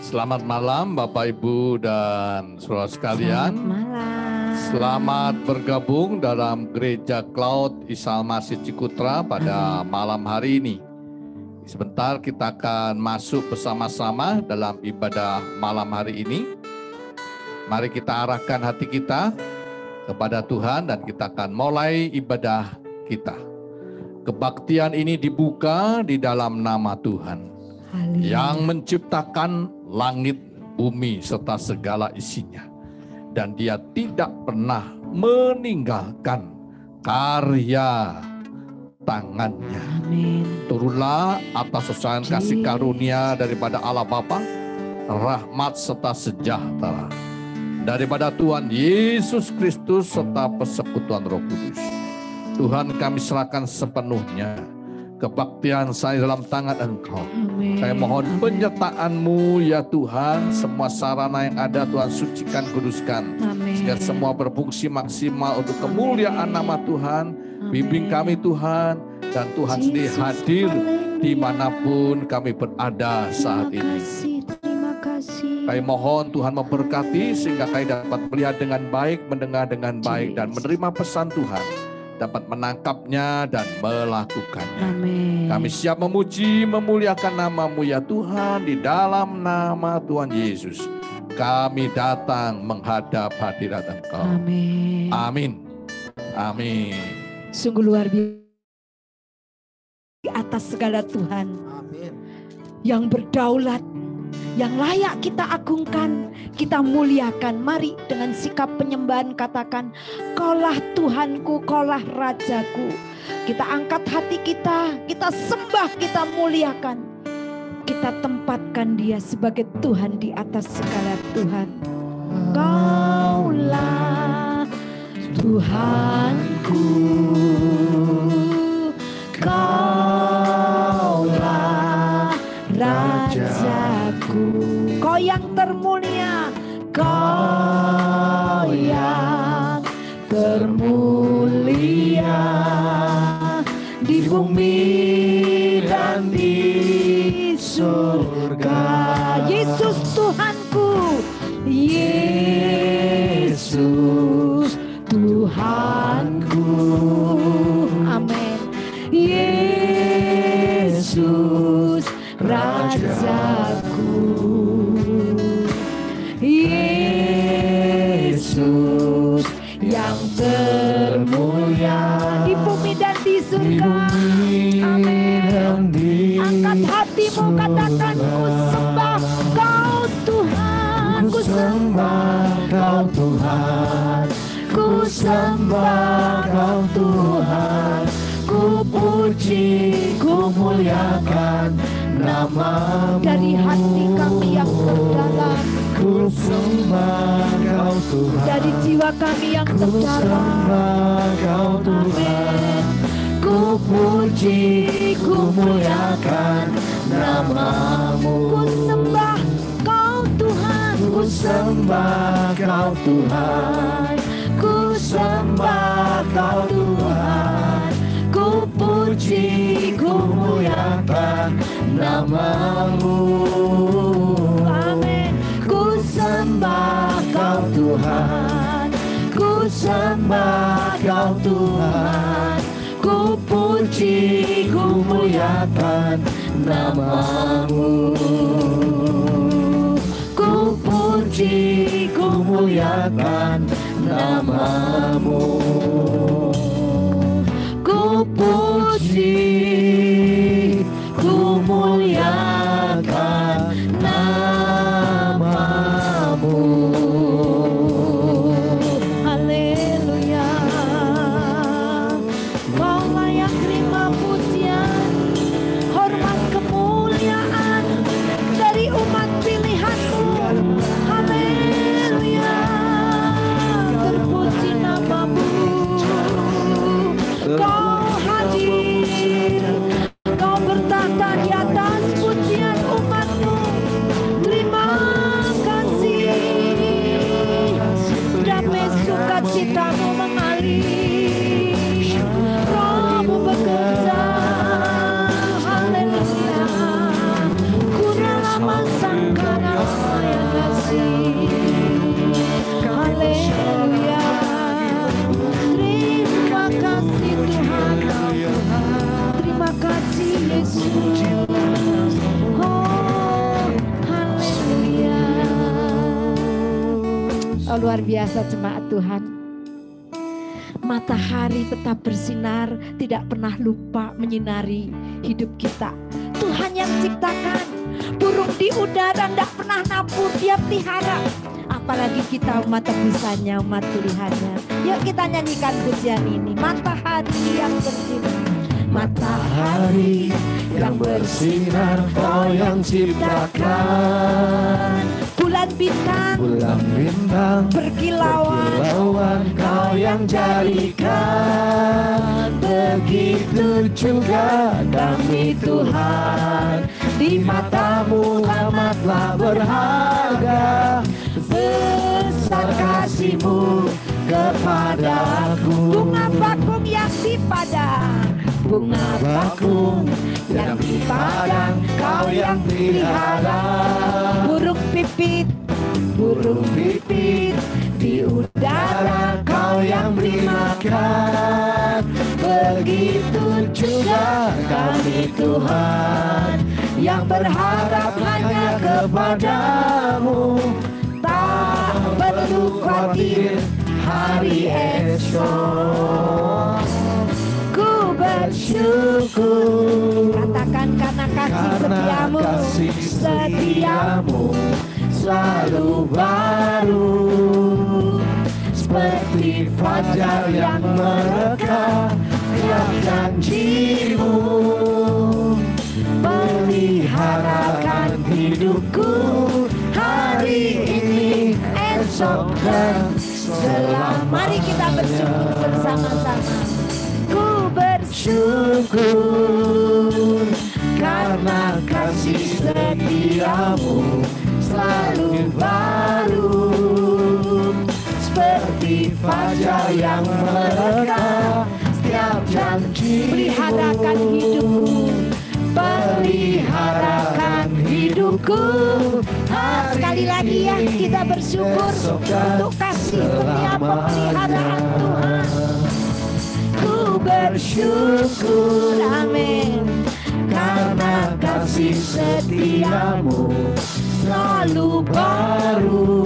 Selamat malam Bapak Ibu dan saudara sekalian. Selamat malam. Selamat bergabung dalam Gereja Cloud Isa Masih Cikutra pada malam hari ini. Sebentar kita akan masuk bersama-sama dalam ibadah malam hari ini. Mari kita arahkan hati kita kepada Tuhan dan kita akan mulai ibadah kita. Kebaktian ini dibuka di dalam nama Tuhan yang menciptakan langit, bumi, serta segala isinya. Dan dia tidak pernah meninggalkan karya tangannya. Amin. Turunlah atas usahaan kasih karunia daripada Allah Bapa, rahmat serta sejahtera daripada Tuhan Yesus Kristus serta persekutuan Roh Kudus. Tuhan, kami serahkan sepenuhnya kebaktian saya dalam tangan Engkau. Amin. Saya mohon penyertaan-Mu ya Tuhan. Semua sarana yang ada Tuhan sucikan, kuduskan. Amin. Sehingga semua berfungsi maksimal untuk kemuliaan nama Tuhan. Bimbing kami Tuhan. Dan Tuhan sendiri hadir dimanapun kami berada saat ini. Terima kasih. Kami mohon Tuhan memberkati sehingga kami dapat melihat dengan baik, mendengar dengan baik, dan menerima pesan Tuhan. Dapat menangkapnya dan melakukannya. Amin. Kami siap memuji, memuliakan nama-Mu ya Tuhan. Di dalam nama Tuhan Yesus kami datang menghadap hadirat Engkau. Amin. Amin. Amin. Sungguh luar biasa di atas segala Tuhan. Amin. Yang berdaulat, yang layak kita agungkan, kita muliakan. Mari dengan sikap penyembahan katakan, Kaulah Tuhanku, Kaulah Rajaku. Kita angkat hati kita sembah, kita muliakan. Kita tempatkan Dia sebagai Tuhan di atas segala Tuhan. Kaulah Tuhanku, Kaulah Rajaku. Kau yang termulia, Kau yang termulia di bumi dan di surga. Yesus Tuhanku, Yesus Tuhanku. Amin. Yesus Rajaku, Yesus yang termulia di bumi dan di surga. Amin. Angkat hatimu, katakan, ku sembah Kau Tuhan, ku sembah Kau Tuhan, ku sembah Kau Tuhan, ku puji, ku muliakan nama-Mu. Dari hati kami yang terdalam, Ku sembah Kau Tuhan. dari jiwa kami yang terdalam, Kau Tuhan. ku puji, ku muliakan nama-Mu. Ku sembah Kau Tuhan, Ku sembah Kau Tuhan. ku sembah Kau Tuhan, ku puji, ku muliakan Nama-Mu. Amin. Ku sembah Kau Tuhan, ku sembah Kau Tuhan, ku puji, ku muliakan nama-Mu. Ku puji, ku muliakan nama-Mu. Ku puji, ku muliakan nama-Mu. Haleluya. Kau layak terima pujian, hormat, kemuliaan dari umat pilihan-Mu. Haleluya. Terpuji nama-Mu. luar biasa jemaat Tuhan. Matahari tetap bersinar, tidak pernah lupa menyinari hidup kita. Tuhan yang ciptakan. Burung di udara tidak pernah nabur, dia pelihara. Apalagi kita umat tebusannya, umat pilihannya. Yuk kita nyanyikan pujian ini. Matahari yang bersinar. Matahari yang bersinar, Kau yang ciptakan. Bulan bintang berkilauan, Kau yang jadikan. Begitu juga kami Tuhan, di matamu amatlah berharga. Besar kasih-Mu kepadaku. Bunga bakung yang di padang, bunga bakung yang di padang, Kau yang pelihara. burung pipit Di udara Kau yang beri makan. Begitu juga kami Tuhan, yang berharap hanya kepadamu. Tak perlu khawatir hari esok. ku bersyukur. Katakan karena kasih setiamu selalu baru, seperti fajar yang mereka. Tiap janji-Mu peliharakan hidupku hari ini, esok dan selama. Mari kita bersyukur bersama-sama. Ku bersyukur karena kasih setiamu selalu baru, seperti fajar yang mereka. Setiap janji-Mu peliharakan hidupku, peliharakan hidupku. Sekali lagi ya, kita bersyukur untuk kasih setia pemeliharaan Tuhan. Ku bersyukur, amin, karena kasih setiamu selalu baru,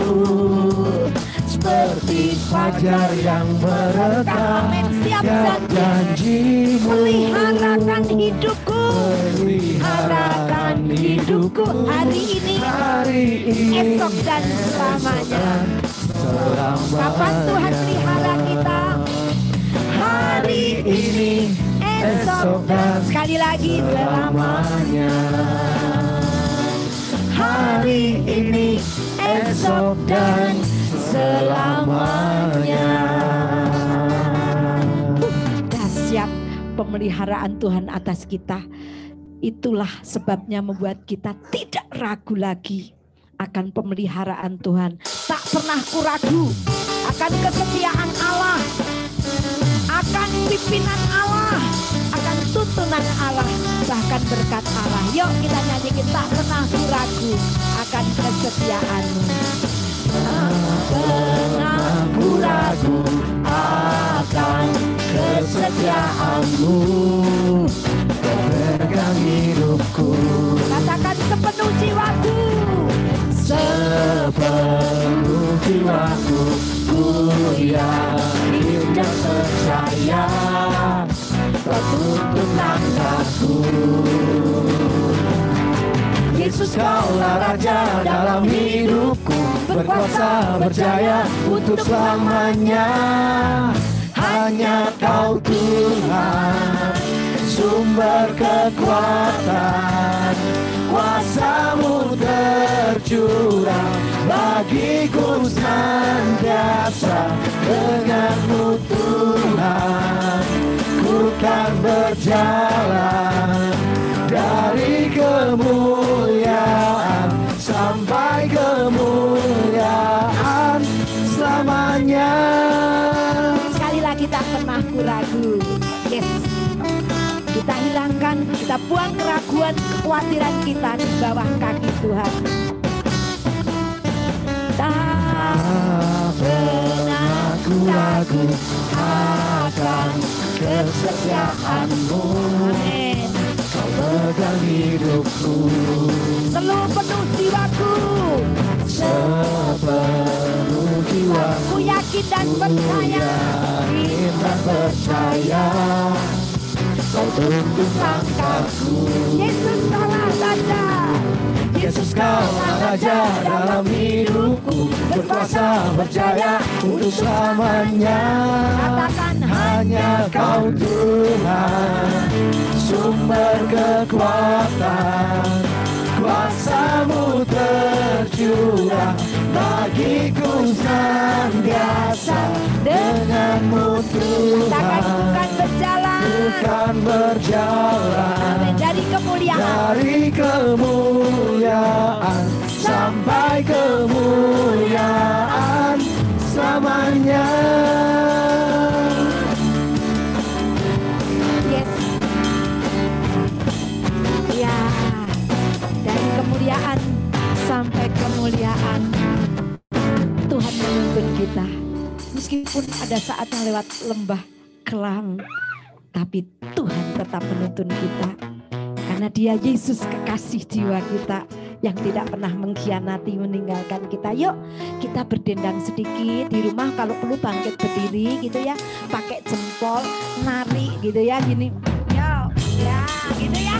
seperti fajar yang merekah. Setiap janji-Mu peliharakan hidupku, peliharakan hidupku hari ini, esok dan selamanya. Kapan Tuhan pelihara kita? Hari ini, esok dan sekali lagi selamanya. Hari ini, esok dan selamanya. Dahsyat pemeliharaan Tuhan atas kita. Itulah sebabnya membuat kita tidak ragu lagi akan pemeliharaan Tuhan. Tak pernah ragu akan kesetiaan Allah, akan pimpinan Allah, akan tuntunan Allah, bahkan berkat Allah. Yuk kita nyanyikan, tak pernah ragu akan kesetiaan-Mu. Tak pernah ragu akan kesetiaan-Mu, pemegang hidupku. Katakan sepenuh jiwaku, sepenuh jiwaku, ku yakin dan percaya petunjuk langkahku. Yesus, Kaulah Raja dalam hidupku, berkuasa berjaya untuk selamanya. Hanya Kau Tuhan, sumber kekuatan, kuasa-Mu tercurah bagiku senantiasa. Denganmu Tuhan, ku kan berjalan dari kemuliaan sampai kemuliaan selamanya. sekali lagi tak pernah ragu. Yes, kita hilangkan, kita buang keraguan, kekhawatiran kita di bawah kaki Tuhan. Tak pernah ragu akan kesetiaan-Mu. Amin. Kau pegang hidupku, Seluruh penuh jiwaku, sepenuh jiwa dan percaya, yakin dan percaya, Kau tunggu langkahku. Yesus kaulah Raja, Yesus Kaulah Raja dalam hidupku, berkuasa berjaya untuk selamanya. katakan Hanya Kau Tuhan, sumber kekuatan, kuasa-Mu tercurah bagiku senantiasa. Denganmu katakan Tuhan, bukan berjalan bukan berjalan dari kemuliaan dari kemuliaan sampai kemuliaan selamanya. Yes. Ya, dari kemuliaan sampai kemuliaan Tuhan menuntun kita. Meskipun ada saatnya lewat lembah kelam, tapi Tuhan tetap menuntun kita. Karena Dia Yesus kekasih jiwa kita yang tidak pernah mengkhianati, meninggalkan kita. Yuk kita berdendang sedikit di rumah, kalau perlu bangkit berdiri gitu ya, pakai jempol, nari gitu ya, gini. Yo, ya gitu ya.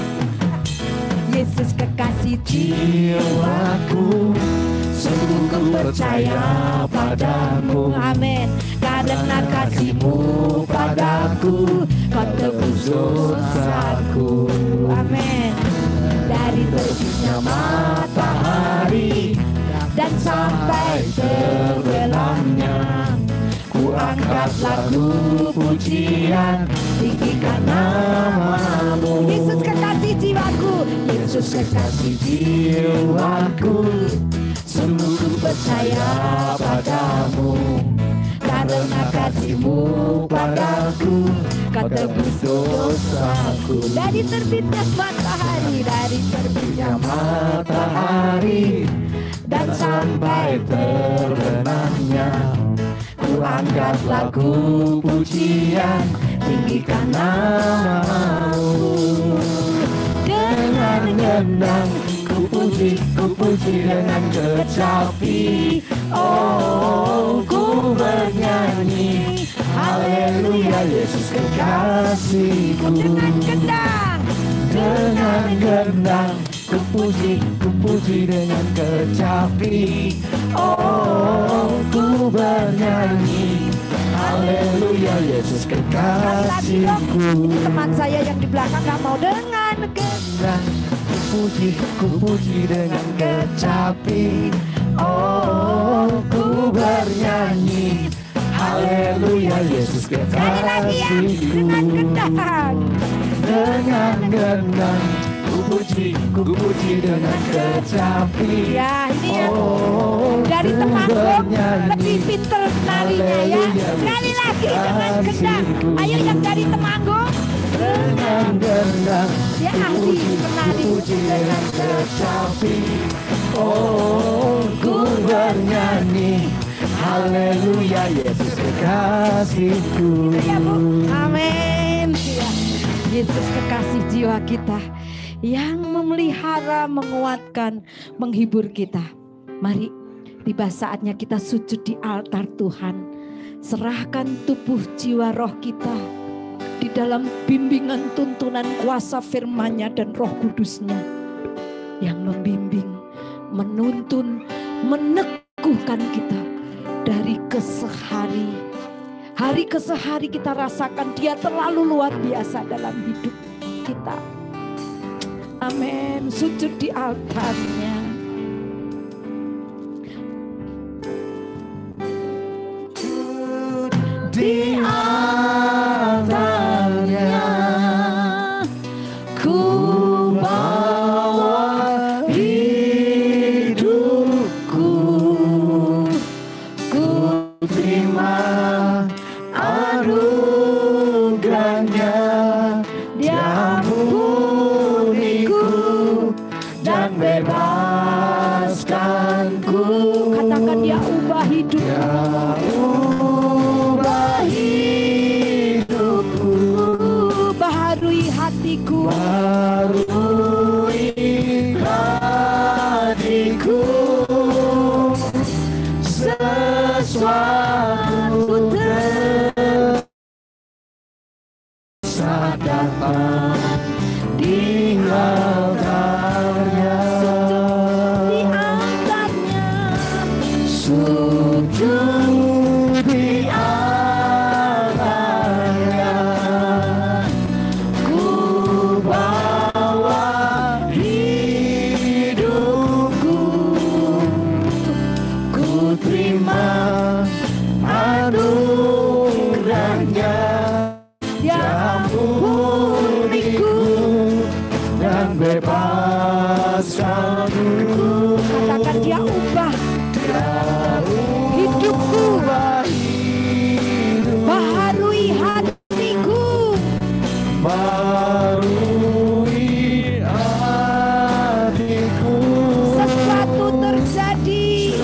Yesus kekasih Jiwaku sungguh percaya padamu, amin. Karena kasih-Mu padaku, Kau tebus dosaku. amin. Dari terbitnya matahari dan sampai terbenamnya, Ku angkat lagu pujian, tinggikan nama-Mu. Yesus kekasih jiwaku, Yesus kekasih jiwaku, sungguh ku percaya padamu. Karena kasih-Mu padaku, Kau tebus dosaku. dari terbitnya matahari, dari terbitnya Matahari dan sampai terbenamnya, ku angkat lagu pujian, tinggikan nama-Mu. Dengan gendang ku puji dengan kecapi. Oh, ku bernyanyi haleluya, Yesus kekasihku. dengan gendang. Dengan gendang ku puji dengan kecapi. Oh, ku bernyanyi haleluya, Yesus Lagi dong, kekasihku. ini teman saya yang di belakang gak mau dengan Gendang ku puji dengan kecapi. Oh, ku bernyanyi haleluya, Yesus sekali lagi ya, kekasihku. dengan gendang. Dengan gendang ku puji dengan kecapi. Ya ini ya, Oh, dari ku Temanggung bernyanyi lebih pinter narinya ya. Sekali lagi dengan gendang. Ayo yang dari Temanggung, dengan gendang dia ahli menari. puji dengan kecapi. Oh, ku bernyanyi haleluya, Yesus kekasihku. Ya Bu, amin. Ya. Yesus kekasih jiwa kita yang memelihara, menguatkan, menghibur kita. Mari, tiba saatnya kita sujud di altar Tuhan. Serahkan tubuh, jiwa, roh kita di dalam bimbingan, tuntunan, kuasa firman-Nya dan Roh Kudus-Nya yang membimbing, menuntun, meneguhkan kita dari kesehari. Hari ke sehari kita rasakan Dia terlalu luar biasa dalam hidup kita. Amin. Sujud di altarnya. Di altarnya ku bawa hidupku, ku terima anugerahnya. Dia ampuniku dan bebaskanku. Katakan Dia ubah hidupku. Dia ubah hidupku, Baharui hatiku. barui hatiku, sesuatu sujud di atasnya. Ku bawa hidupku, ku terima anugerahnya. Dia ampuniku dan bebaskanku. Katakan dia ubah hidupku, baharui hatiku, baharui hatiku. sesuatu terjadi,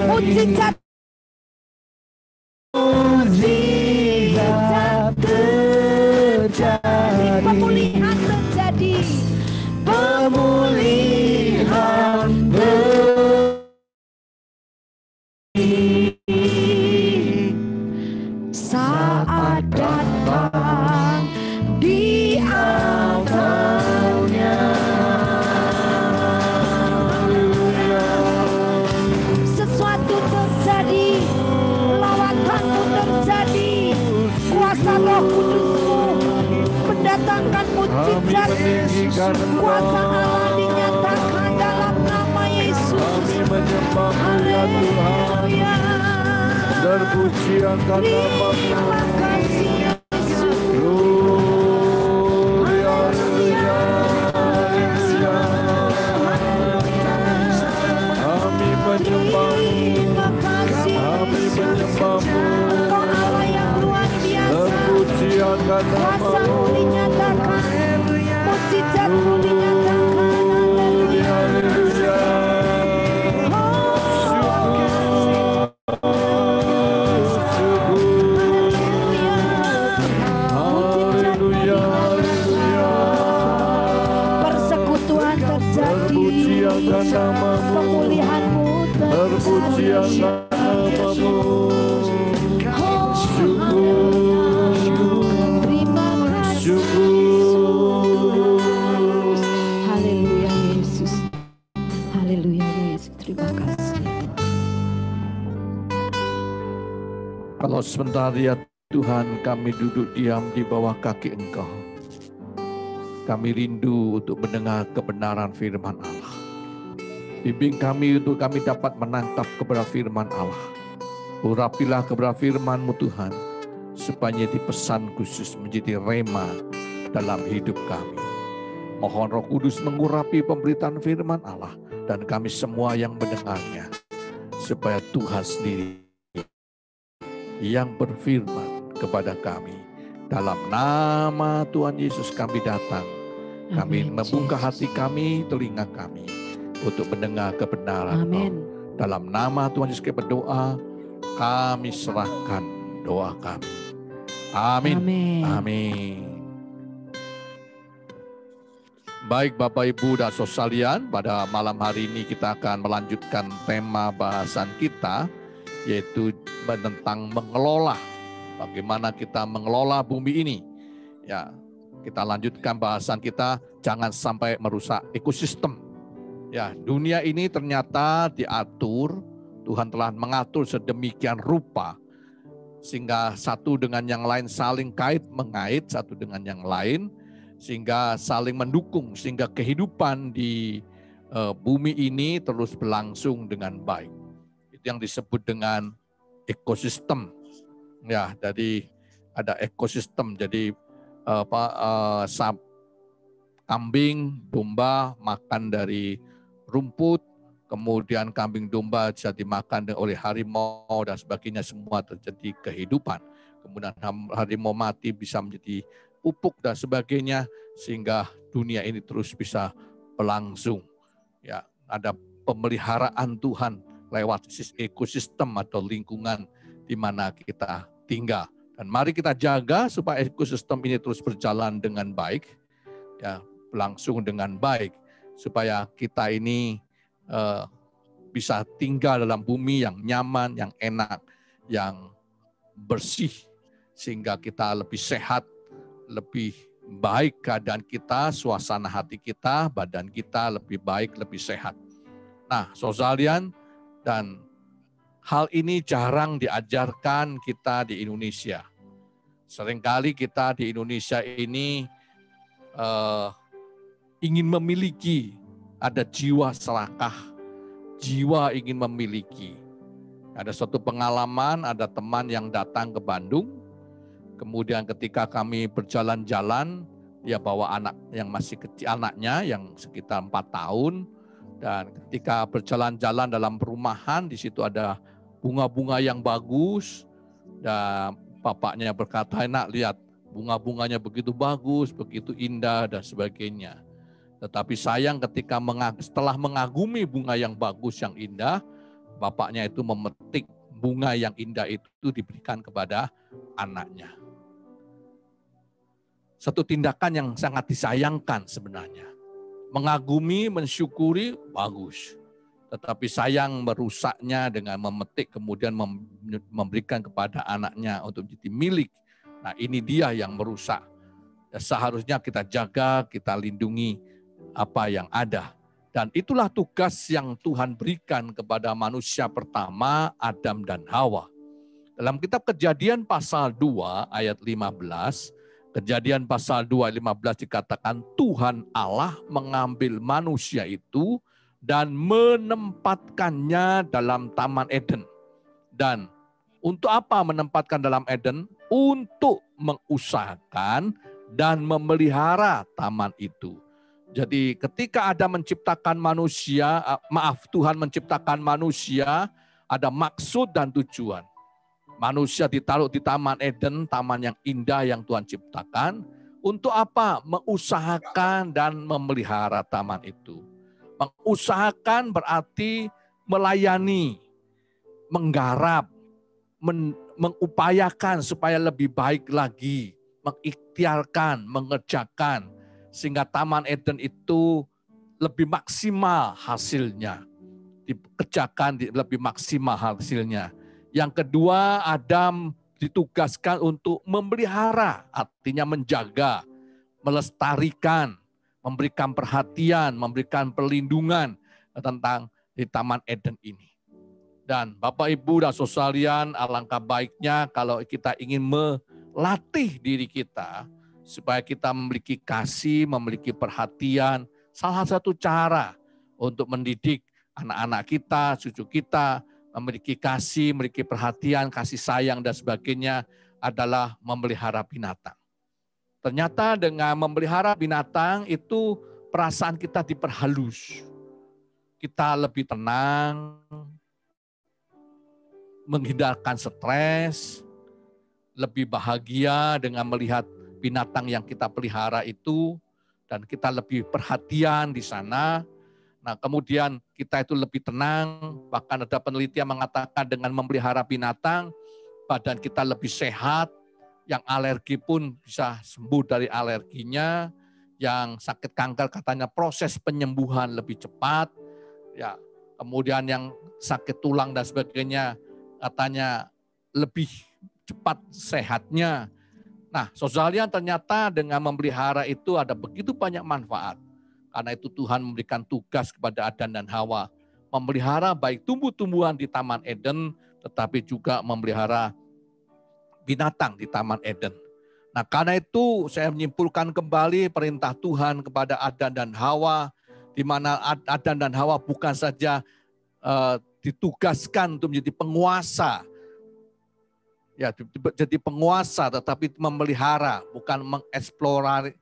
mujizat terjadi, pemulihan terjadi, pemulihan saat datang di atasnya. Sesuatu terjadi, lawatanmu terjadi, kuasa Roh Kudusmu mendatangkan mujizat, kuasa Allah dinyatakan dalam nama Yesus. Kami menyembahmu ya Tuhan, terpujikan namamu. Terima kasih Yesus. Haleluya, haleluya, haleluya. Kami menyembahmu, Terima kasih kami menyembahmu. Engkau Allah yang luar biasa. Terpujikan Kuasamu namamu. dinyatakan, mujizatmu dinyatakan. Haleluya, haleluya. Haleluya, haleluya. Persekutuan terjadi, Terpujikan namamu. pemulihanmu Terpujikan terjadi. namamu. Oh, Syukur, terima kasih. syukur. Haleluya Yesus. Haleluya Yesus. Terima kasih. Kalau sebentar ya Tuhan kami duduk diam di bawah kaki Engkau. Kami rindu untuk mendengar kebenaran firman Allah. Bimbing kami untuk kami dapat menangkap kebenaran firman Allah. Urapilah kebenaran firman-Mu Tuhan, supaya jadi pesan khusus menjadi rema dalam hidup kami. Mohon Roh Kudus mengurapi pemberitaan firman Allah dan kami semua yang mendengarnya, supaya Tuhan sendiri yang berfirman kepada kami. Dalam nama Tuhan Yesus kami datang. Kami Amin, membuka Yesus. hati kami, telinga kami untuk mendengar kebenaran. Amin. Dalam nama Tuhan Yesus kami berdoa, kami serahkan doa kami. Amin. Amin. Amin. Baik Bapak Ibu dan saudara sekalian, pada malam hari ini kita akan melanjutkan tema bahasan kita, yaitu tentang mengelola. Bagaimana kita mengelola bumi ini. Ya, kita lanjutkan bahasan kita, jangan sampai merusak ekosistem. Ya, dunia ini ternyata diatur, Tuhan telah mengatur sedemikian rupa, sehingga satu dengan yang lain saling kait mengait satu dengan yang lain, sehingga saling mendukung, sehingga kehidupan di bumi ini terus berlangsung dengan baik. Itu yang disebut dengan ekosistem. Ya, jadi ada ekosistem. Jadi kambing, domba makan dari rumput, kemudian kambing domba bisa dimakan oleh harimau dan sebagainya, semua terjadi kehidupan. Kemudian harimau mati bisa menjadi pupuk dan sebagainya, sehingga dunia ini terus bisa berlangsung. Ya, ada pemeliharaan Tuhan lewat ekosistem atau lingkungan di mana kita tinggal. Dan mari kita jaga supaya ekosistem ini terus berjalan dengan baik, ya, berlangsung dengan baik, supaya kita ini bisa tinggal dalam bumi yang nyaman, yang enak, yang bersih, sehingga kita lebih sehat, lebih baik keadaan kita, suasana hati kita, badan kita lebih baik, lebih sehat. Nah, saudara, dan hal ini jarang diajarkan kita di Indonesia. Seringkali kita di Indonesia ini ingin memiliki, ada jiwa serakah, jiwa ingin memiliki. Ada suatu pengalaman, ada teman yang datang ke Bandung, kemudian ketika kami berjalan-jalan, dia bawa anak yang masih kecil, anaknya yang sekitar 4 tahun, dan ketika berjalan-jalan dalam perumahan, di situ ada bunga-bunga yang bagus, dan bapaknya berkata, "Nak, lihat bunga-bunganya begitu bagus, begitu indah, dan sebagainya." Tetapi sayang ketika setelah mengagumi bunga yang bagus, yang indah, bapaknya itu memetik bunga yang indah itu diberikan kepada anaknya. Satu tindakan yang sangat disayangkan sebenarnya. Mengagumi, mensyukuri, bagus. Tetapi sayang merusaknya dengan memetik kemudian memberikan kepada anaknya untuk jadi milik. Nah, ini dia yang merusak. Seharusnya kita jaga, kita lindungi apa yang ada. Dan itulah tugas yang Tuhan berikan kepada manusia pertama, Adam dan Hawa. Dalam kitab Kejadian pasal 2 ayat 15, Kejadian pasal 2 ayat 15 dikatakan Tuhan Allah mengambil manusia itu dan menempatkannya dalam Taman Eden. Dan untuk apa menempatkan dalam Eden? Untuk mengusahakan dan memelihara taman itu. Jadi ketika ada menciptakan manusia, Tuhan menciptakan manusia, ada maksud dan tujuan. Manusia ditaruh di Taman Eden, taman yang indah yang Tuhan ciptakan. Untuk apa? Mengusahakan dan memelihara taman itu. Mengusahakan berarti melayani, menggarap, mengupayakan supaya lebih baik lagi, mengikhtiarkan, mengerjakan, sehingga Taman Eden itu lebih maksimal hasilnya, dikerjakan lebih maksimal hasilnya. Yang kedua, Adam ditugaskan untuk memelihara, artinya menjaga, melestarikan, memberikan perhatian, memberikan perlindungan tentang di Taman Eden ini. Dan Bapak, Ibu, dan saudara, alangkah baiknya kalau kita ingin melatih diri kita supaya kita memiliki kasih, memiliki perhatian. Salah satu cara untuk mendidik anak-anak kita, cucu kita, memiliki kasih, memiliki perhatian, kasih sayang, dan sebagainya adalah memelihara binatang. Ternyata dengan memelihara binatang itu perasaan kita diperhalus. Kita lebih tenang, menghindarkan stres, lebih bahagia dengan melihat binatang yang kita pelihara itu, dan kita lebih perhatian di sana. Nah, kemudian kita itu lebih tenang, bahkan ada penelitian mengatakan dengan memelihara binatang, badan kita lebih sehat, yang alergi pun bisa sembuh dari alerginya, yang sakit kanker katanya proses penyembuhan lebih cepat, ya, kemudian yang sakit tulang dan sebagainya katanya lebih cepat sehatnya. Nah, saudara, ternyata dengan memelihara itu ada begitu banyak manfaat. Karena itu Tuhan memberikan tugas kepada Adam dan Hawa, memelihara baik tumbuh-tumbuhan di Taman Eden, tetapi juga memelihara binatang di Taman Eden. Nah, karena itu saya menyimpulkan kembali perintah Tuhan kepada Adam dan Hawa, di mana Adam dan Hawa bukan saja ditugaskan untuk menjadi penguasa, ya, jadi penguasa, tetapi memelihara, bukan mengeksplorasi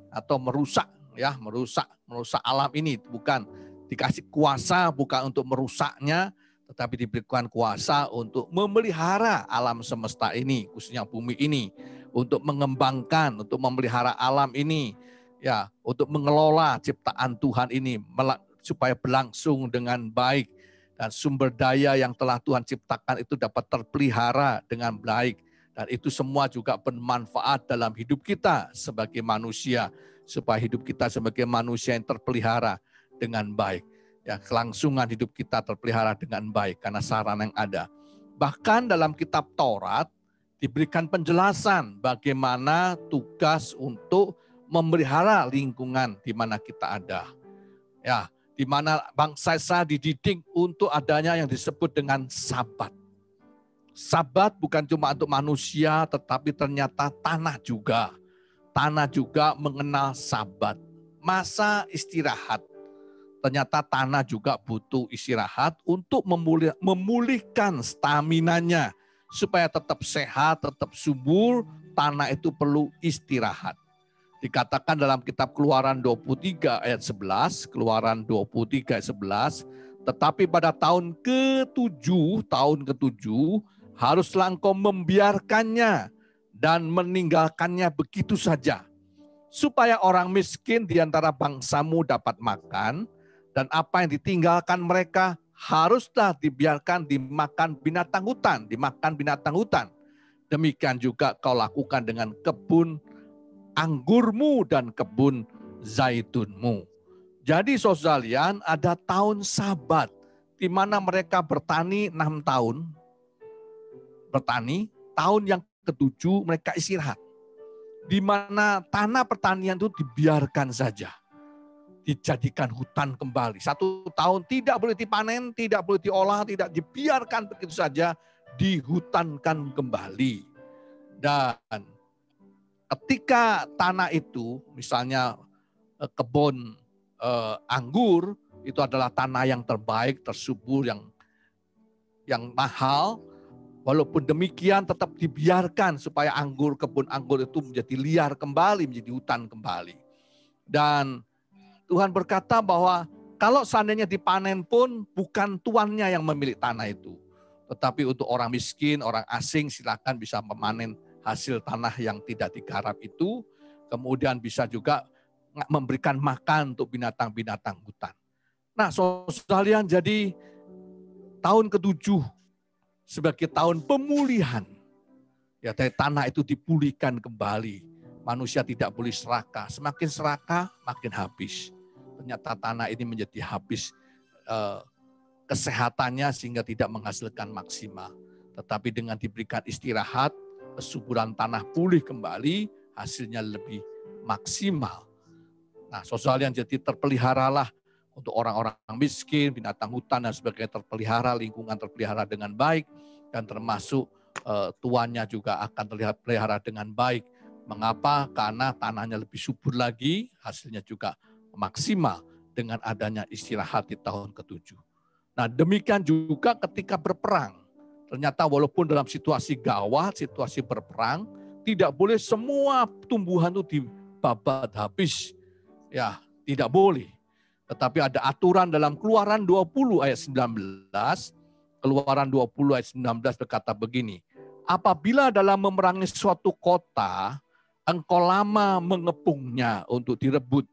atau merusak, ya, merusak alam ini, bukan dikasih kuasa, bukan untuk merusaknya, tetapi diberikan kuasa untuk memelihara alam semesta ini, khususnya bumi ini, untuk mengembangkan, untuk memelihara alam ini, ya, untuk mengelola ciptaan Tuhan ini supaya berlangsung dengan baik, dan sumber daya yang telah Tuhan ciptakan itu dapat terpelihara dengan baik. Dan itu semua juga bermanfaat dalam hidup kita sebagai manusia, supaya hidup kita sebagai manusia yang terpelihara dengan baik. Ya, kelangsungan hidup kita terpelihara dengan baik karena sarana yang ada. Bahkan dalam kitab Taurat, diberikan penjelasan bagaimana tugas untuk memelihara lingkungan di mana kita ada. Ya, di mana bangsa Israel dididik untuk adanya yang disebut dengan Sabat. Sabat bukan cuma untuk manusia, tetapi ternyata tanah juga. Tanah juga mengenal Sabat. Masa istirahat. Ternyata tanah juga butuh istirahat untuk memulihkan staminanya. Supaya tetap sehat, tetap subur, tanah itu perlu istirahat. Dikatakan dalam kitab Keluaran 23 ayat 11, Keluaran 23 ayat 11, tetapi pada tahun ke-7, haruslah engkau membiarkannya dan meninggalkannya begitu saja. Supaya orang miskin di antara bangsamu dapat makan, dan apa yang ditinggalkan mereka haruslah dibiarkan dimakan binatang hutan. Demikian juga kau lakukan dengan kebun anggurmu dan kebun zaitunmu. Jadi saudara, ada tahun Sabat di mana mereka bertani 6 tahun. Bertani, tahun yang ke-7 mereka istirahat. Di mana tanah pertanian itu dibiarkan saja. Dijadikan hutan kembali. 1 tahun tidak boleh dipanen, tidak boleh diolah, tidak dibiarkan begitu saja, dihutankan kembali. Dan ketika tanah itu, misalnya kebun anggur, itu adalah tanah yang terbaik, tersubur, yang mahal. Walaupun demikian tetap dibiarkan supaya kebun anggur itu menjadi liar kembali, menjadi hutan kembali. Dan Tuhan berkata bahwa kalau seandainya dipanen pun bukan tuannya yang memiliki tanah itu. Tetapi untuk orang miskin, orang asing silakan bisa memanen hasil tanah yang tidak digarap itu. Kemudian bisa juga memberikan makan untuk binatang-binatang hutan. Nah, saudara, jadi tahun ke-7 sebagai tahun pemulihan. Ya, dari tanah itu dipulihkan kembali. Manusia tidak boleh serakah. Semakin serakah, makin habis. Ternyata tanah ini menjadi habis kesehatannya sehingga tidak menghasilkan maksimal. Tetapi dengan diberikan istirahat, kesuburan tanah pulih kembali, hasilnya lebih maksimal. Nah, saudara yang jadi terpeliharalah untuk orang-orang miskin, binatang hutan dan sebagainya terpelihara, lingkungan terpelihara dengan baik, dan termasuk tuannya juga akan terpelihara dengan baik. Mengapa? Karena tanahnya lebih subur lagi, hasilnya juga maksimal dengan adanya istirahat di tahun ke-7. Nah, demikian juga ketika berperang. Ternyata walaupun dalam situasi gawat, situasi berperang, tidak boleh semua tumbuhan itu dibabat habis. Ya, tidak boleh. Tetapi ada aturan dalam Keluaran 20 ayat 19. Keluaran 20 ayat 19 berkata begini. Apabila dalam memerangi suatu kota, engkau lama mengepungnya untuk direbut,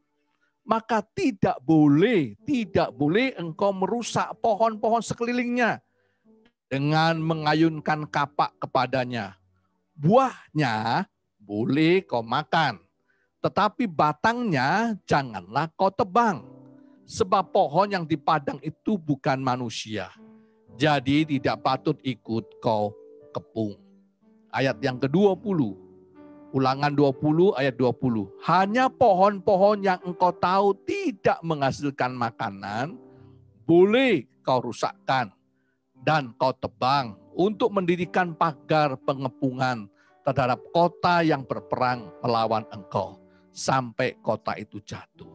maka tidak boleh engkau merusak pohon-pohon sekelilingnya dengan mengayunkan kapak kepadanya. Buahnya boleh kau makan, tetapi batangnya janganlah kau tebang. Sebab pohon yang di padang itu bukan manusia. Jadi tidak patut ikut kau kepung. Ayat yang ke-20. Ulangan 20 ayat 20. Hanya pohon-pohon yang engkau tahu tidak menghasilkan makanan, boleh kau rusakkan dan kau tebang untuk mendirikan pagar pengepungan terhadap kota yang berperang melawan engkau sampai kota itu jatuh.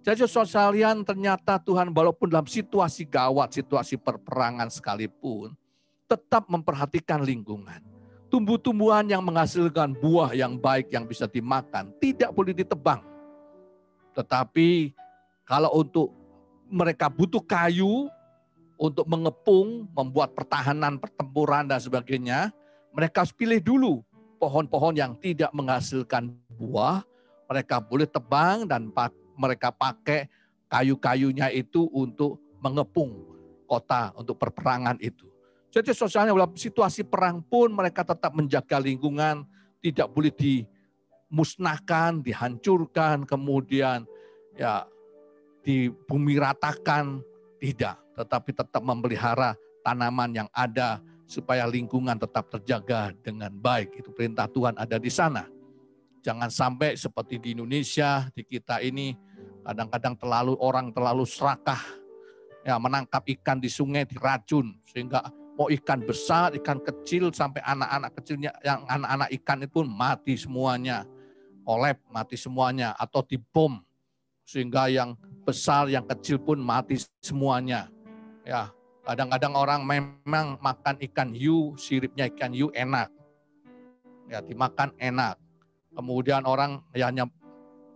Jadi saudara, ternyata Tuhan walaupun dalam situasi gawat, situasi perperangan sekalipun, tetap memperhatikan lingkungan. Tumbuh-tumbuhan yang menghasilkan buah yang baik yang bisa dimakan tidak boleh ditebang. Tetapi kalau untuk mereka butuh kayu untuk mengepung, membuat pertahanan, pertempuran dan sebagainya, mereka harus pilih dulu pohon-pohon yang tidak menghasilkan buah, mereka boleh tebang dan mereka pakai kayu-kayunya itu untuk mengepung kota, untuk perperangan itu. Jadi sosialnya dalam situasi perang pun mereka tetap menjaga lingkungan, tidak boleh dimusnahkan, dihancurkan, kemudian ya dibumi ratakan, tidak. Tetapi tetap memelihara tanaman yang ada supaya lingkungan tetap terjaga dengan baik. Itu perintah Tuhan ada di sana. Jangan sampai seperti di Indonesia, di kita ini kadang-kadang orang terlalu serakah, ya, menangkap ikan di sungai diracun, sehingga mau ikan besar, ikan kecil, sampai anak-anak kecilnya, yang anak-anak ikan itu pun mati semuanya, olep mati semuanya, atau dibom, sehingga yang besar, yang kecil pun mati semuanya. Ya, kadang-kadang orang memang makan ikan hiu, siripnya ikan hiu enak, ya, dimakan enak. Kemudian orang hanya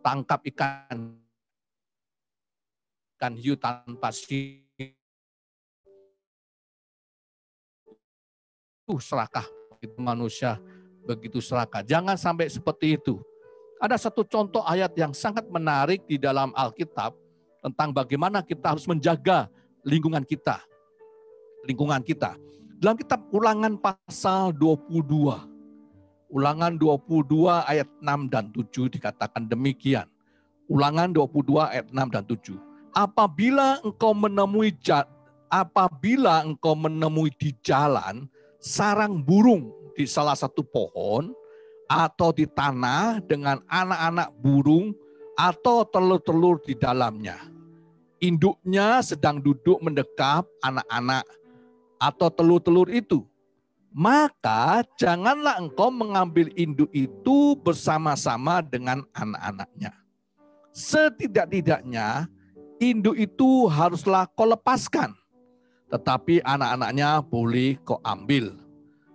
tangkap ikan hiu tanpa sirip. Serakah, itu manusia begitu serakah. Jangan sampai seperti itu. Ada satu contoh ayat yang sangat menarik di dalam Alkitab tentang bagaimana kita harus menjaga lingkungan kita. Dalam kitab Ulangan pasal 22. Ulangan 22 ayat 6 dan 7 dikatakan demikian. Ulangan 22 ayat 6 dan 7. Apabila engkau menemui di jalan sarang burung di salah satu pohon, atau di tanah dengan anak-anak burung atau telur-telur di dalamnya. Induknya sedang duduk mendekap anak-anak atau telur-telur itu. Maka janganlah engkau mengambil induk itu bersama-sama dengan anak-anaknya. Setidak-tidaknya induk itu haruslah kau lepaskan, tetapi anak-anaknya boleh kau ambil.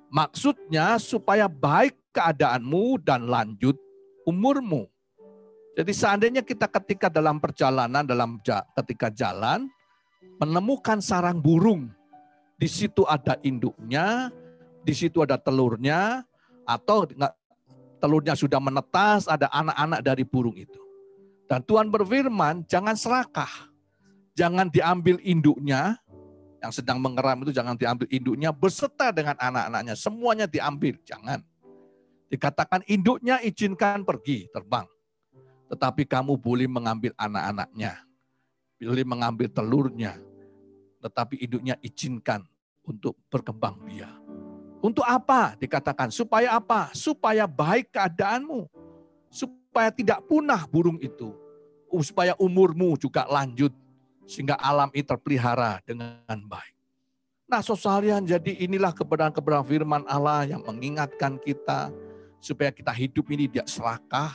Maksudnya supaya baik keadaanmu dan lanjut umurmu. Jadi seandainya kita ketika dalam perjalanan, ketika jalan, menemukan sarang burung, di situ ada induknya, di situ ada telurnya, atau telurnya sudah menetas, ada anak-anak dari burung itu. Dan Tuhan berfirman, jangan serakah, jangan diambil induknya, yang sedang mengeram itu jangan diambil induknya beserta dengan anak-anaknya. Semuanya diambil, jangan. Dikatakan induknya izinkan pergi, terbang. Tetapi kamu boleh mengambil anak-anaknya. Boleh mengambil telurnya. Tetapi induknya izinkan untuk berkembang biak. Untuk apa? Dikatakan supaya apa? Supaya baik keadaanmu. Supaya tidak punah burung itu. Supaya umurmu juga lanjut. Sehingga alam ini terpelihara dengan baik. Nah, saudara, jadi inilah kebenaran-kebenaran firman Allah yang mengingatkan kita supaya kita hidup ini tidak serakah,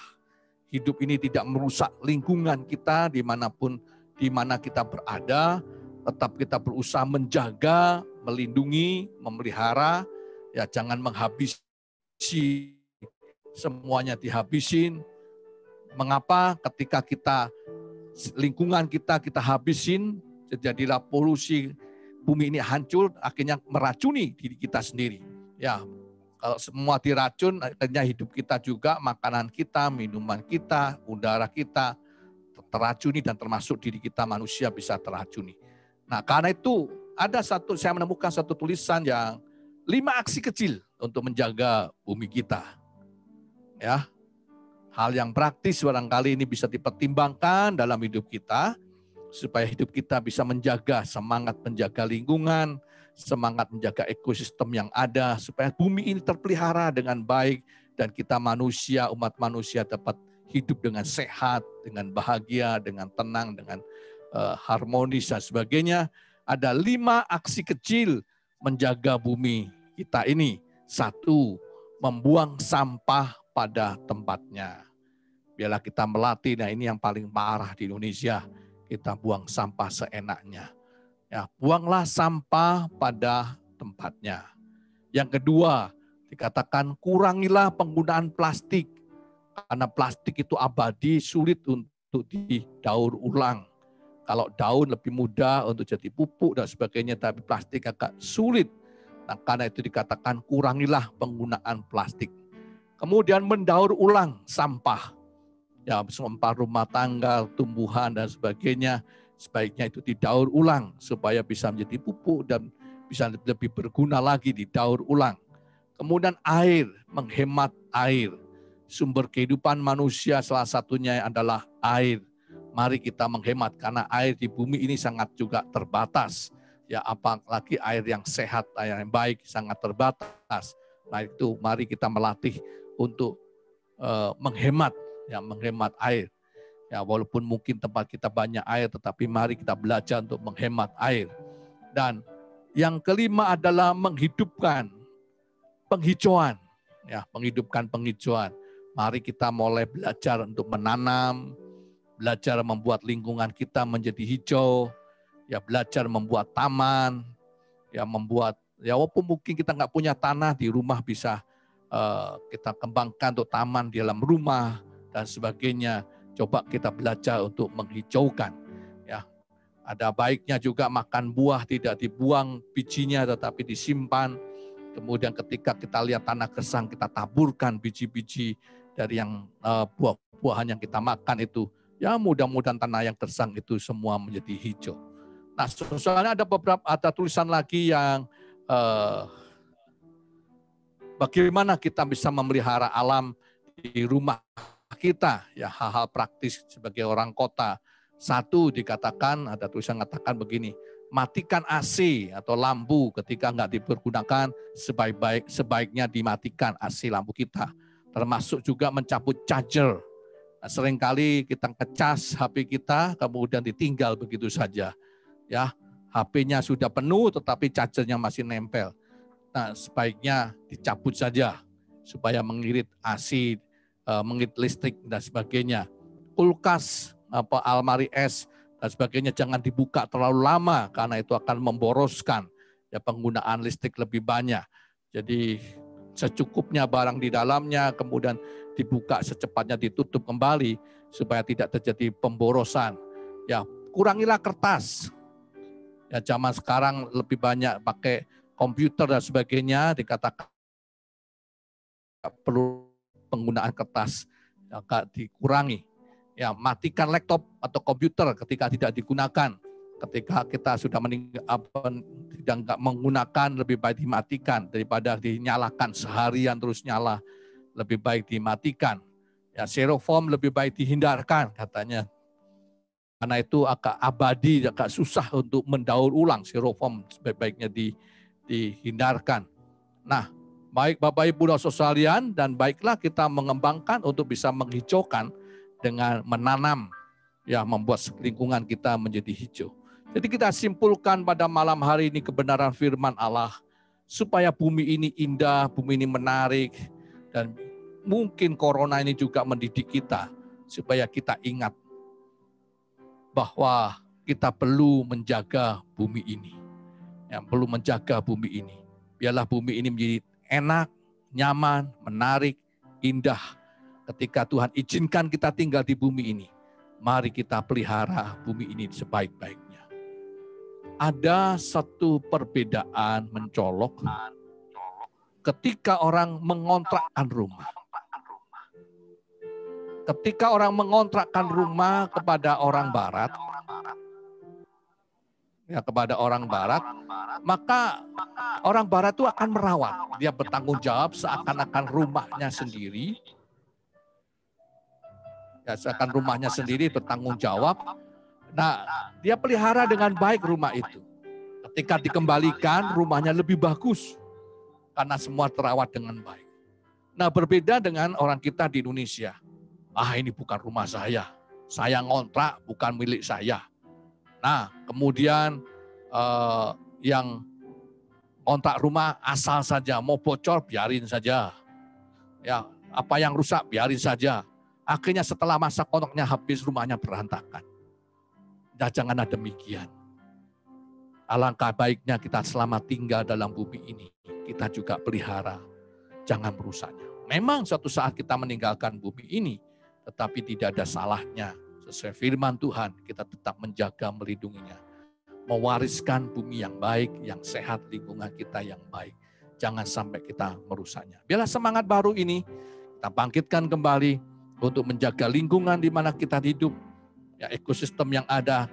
hidup ini tidak merusak lingkungan kita dimanapun di mana kita berada, tetap kita berusaha menjaga, melindungi, memelihara, ya jangan menghabisi, semuanya dihabisin. Mengapa? Ketika lingkungan kita habisin, terjadilah polusi, bumi ini hancur, akhirnya meracuni diri kita sendiri. Ya, kalau semua diracun, akhirnya hidup kita juga, makanan kita, minuman kita, udara kita teracuni, dan termasuk diri kita manusia bisa teracuni. Nah, karena itu saya menemukan satu tulisan yang 5 aksi kecil untuk menjaga bumi kita. Ya. Hal yang praktis barangkali ini bisa dipertimbangkan dalam hidup kita, supaya hidup kita bisa semangat menjaga lingkungan, semangat menjaga ekosistem yang ada, supaya bumi ini terpelihara dengan baik, dan kita manusia, umat manusia dapat hidup dengan sehat, dengan bahagia, dengan tenang, dengan harmonis dan sebagainya. Ada 5 aksi kecil menjaga bumi kita ini. 1, membuang sampah pada tempatnya. Biarlah kita melatih, nah ini yang paling parah di Indonesia, kita buang sampah seenaknya. Ya, buanglah sampah pada tempatnya. Yang kedua, dikatakan kurangilah penggunaan plastik. Karena plastik itu abadi, sulit untuk didaur ulang. Kalau daun lebih mudah untuk jadi pupuk dan sebagainya, tapi plastik agak sulit. Nah, karena itu dikatakan kurangilah penggunaan plastik. Kemudian mendaur ulang sampah. Ya, sampah rumah tangga, tumbuhan dan sebagainya, sebaiknya itu didaur ulang supaya bisa menjadi pupuk dan bisa lebih berguna lagi didaur ulang. Kemudian air, menghemat air. Sumber kehidupan manusia salah satunya adalah air. Mari kita menghemat karena air di bumi ini sangat juga terbatas. Ya, apalagi air yang sehat, air yang baik sangat terbatas. Nah, itu mari kita melatih untuk menghemat air. Ya, walaupun mungkin tempat kita banyak air, tetapi mari kita belajar untuk menghemat air. Dan yang kelima adalah menghidupkan penghijauan. Ya, menghidupkan penghijauan. Mari kita mulai belajar untuk menanam, belajar membuat lingkungan kita menjadi hijau, ya belajar membuat taman, ya membuat, ya walaupun mungkin kita nggak punya tanah di rumah bisa kita kembangkan untuk taman di dalam rumah dan sebagainya. Coba kita belajar untuk menghijaukan. Ya, ada baiknya juga makan buah tidak dibuang bijinya tetapi disimpan. Kemudian ketika kita lihat tanah gersang kita taburkan biji-biji dari yang buah-buahan yang kita makan itu. Ya mudah-mudahan tanah yang gersang itu semua menjadi hijau. Nah, soalnya ada tulisan lagi yang bagaimana kita bisa memelihara alam di rumah kita, ya hal-hal praktis sebagai orang kota. Satu dikatakan, ada tulisan katakan begini, matikan AC atau lampu ketika nggak dipergunakan, sebaiknya dimatikan AC lampu kita. Termasuk juga mencabut charger. Nah, seringkali kita ngecas HP kita, kemudian ditinggal begitu saja. Ya, HP-nya sudah penuh tetapi chargernya masih nempel. Nah, sebaiknya dicabut saja supaya mengirit AC, mengirit listrik dan sebagainya. Kulkas, almari es dan sebagainya jangan dibuka terlalu lama karena itu akan memboroskan ya penggunaan listrik lebih banyak. Jadi secukupnya barang di dalamnya, kemudian dibuka secepatnya ditutup kembali supaya tidak terjadi pemborosan. Ya, kurangilah kertas. Ya, zaman sekarang lebih banyak pakai komputer dan sebagainya, dikatakan perlu penggunaan kertas agak dikurangi. Ya, matikan laptop atau komputer ketika tidak digunakan. Ketika kita sudah tidak menggunakan, lebih baik dimatikan daripada dinyalakan seharian terus nyala. Lebih baik dimatikan. Ya, styrofoam lebih baik dihindarkan katanya. Karena itu agak abadi, agak susah untuk mendaur ulang, styrofoam sebaik-baiknya dihindarkan. Nah, baik Bapak Ibu dan sekalian, dan baiklah kita mengembangkan untuk bisa menghijaukan dengan menanam, ya membuat lingkungan kita menjadi hijau. Jadi kita simpulkan pada malam hari ini kebenaran firman Allah, supaya bumi ini indah, bumi ini menarik, dan mungkin corona ini juga mendidik kita, supaya kita ingat bahwa kita perlu menjaga bumi ini. Ya, perlu menjaga bumi ini. Biarlah bumi ini menjadi enak, nyaman, menarik, indah. Ketika Tuhan izinkan kita tinggal di bumi ini, mari kita pelihara bumi ini sebaik-baiknya. Ada satu perbedaan mencolok ketika orang mengontrakkan rumah. Ketika orang mengontrakkan rumah kepada orang barat, ya kepada orang barat, maka orang barat itu akan merawat. Dia bertanggung jawab seakan-akan rumahnya sendiri. Ya, seakan rumahnya sendiri bertanggung jawab. Nah, dia pelihara dengan baik rumah itu. Ketika dikembalikan, rumahnya lebih bagus. Karena semua terawat dengan baik. Nah, berbeda dengan orang kita di Indonesia. Ah, ini bukan rumah saya ngontrak, bukan milik saya. Nah, kemudian yang kontrak rumah asal saja, mau bocor biarin saja. Ya, apa yang rusak biarin saja. Akhirnya setelah masa kontraknya habis, rumahnya berantakan. Nah, janganlah demikian. Alangkah baiknya kita selama tinggal dalam bumi ini, kita juga pelihara, jangan merusaknya. Memang suatu saat kita meninggalkan bumi ini, tetapi tidak ada salahnya. Sesuai firman Tuhan, kita tetap menjaga, melindunginya. Mewariskan bumi yang baik, yang sehat, lingkungan kita yang baik. Jangan sampai kita merusaknya. Biarlah semangat baru ini, kita bangkitkan kembali untuk menjaga lingkungan di mana kita hidup. Ya, ekosistem yang ada,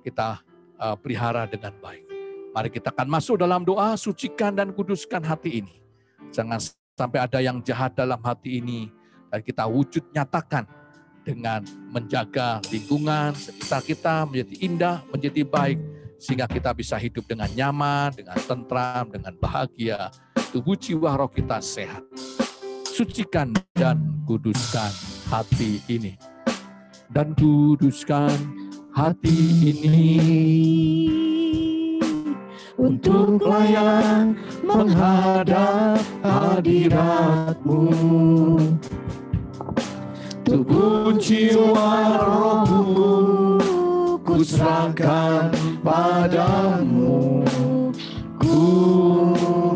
kita pelihara dengan baik. Mari kita akan masuk dalam doa, sucikan dan kuduskan hati ini. Jangan sampai ada yang jahat dalam hati ini, dan kita wujud nyatakan dengan menjaga lingkungan sekitar kita menjadi indah, menjadi baik, sehingga kita bisa hidup dengan nyaman, dengan tentram, dengan bahagia. Tubuh jiwa roh kita sehat. Sucikan dan kuduskan hati ini. Dan kuduskan hati ini untuk layak menghadap hadirat-Mu. Tubuh jiwa rohku ku serahkan padamu, ku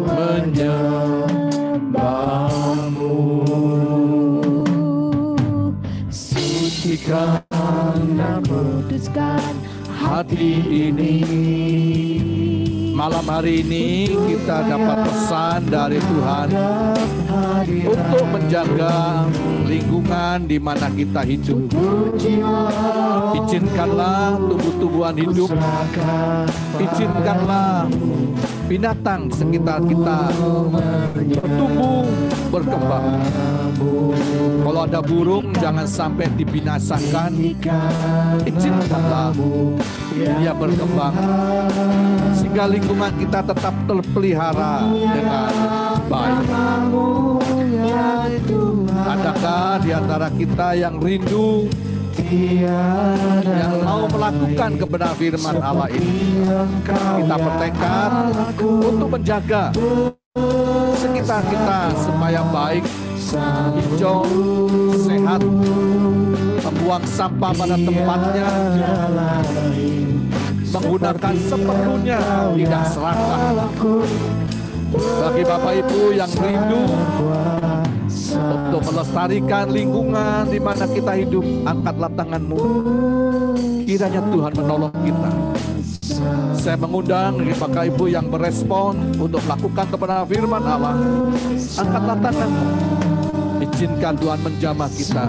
menyembahmu. Sucikan dan kuduskan hati ini. Malam hari ini kita dapat pesan dari Tuhan untuk menjaga lingkungan di mana kita hidup. Izinkanlah tumbuh-tumbuhan hidup, izinkanlah binatang sekitar kita bertumbuh, berkembang. Kalau ada burung, jangan sampai dibinasakan. Izinkanlah dia berkembang, sehingga lingkungan kita tetap terpelihara dengan baik. Adakah di antara kita yang rindu, yang mau melakukan kebenaran firman Allah ini? Kita bertekad untuk menjaga sekitar kita supaya baik, hijau, sehat, membuang sampah pada tempatnya, menggunakan seperlunya, tidak serakah. Bagi Bapak Ibu yang rindu untuk melestarikan lingkungan di mana kita hidup, angkatlah tanganmu. Kiranya Tuhan menolong kita. Saya mengundang Bapak Ibu yang berespon untuk melakukan kebenaran firman Allah. Angkatlah tanganmu. Izinkan Tuhan menjamah kita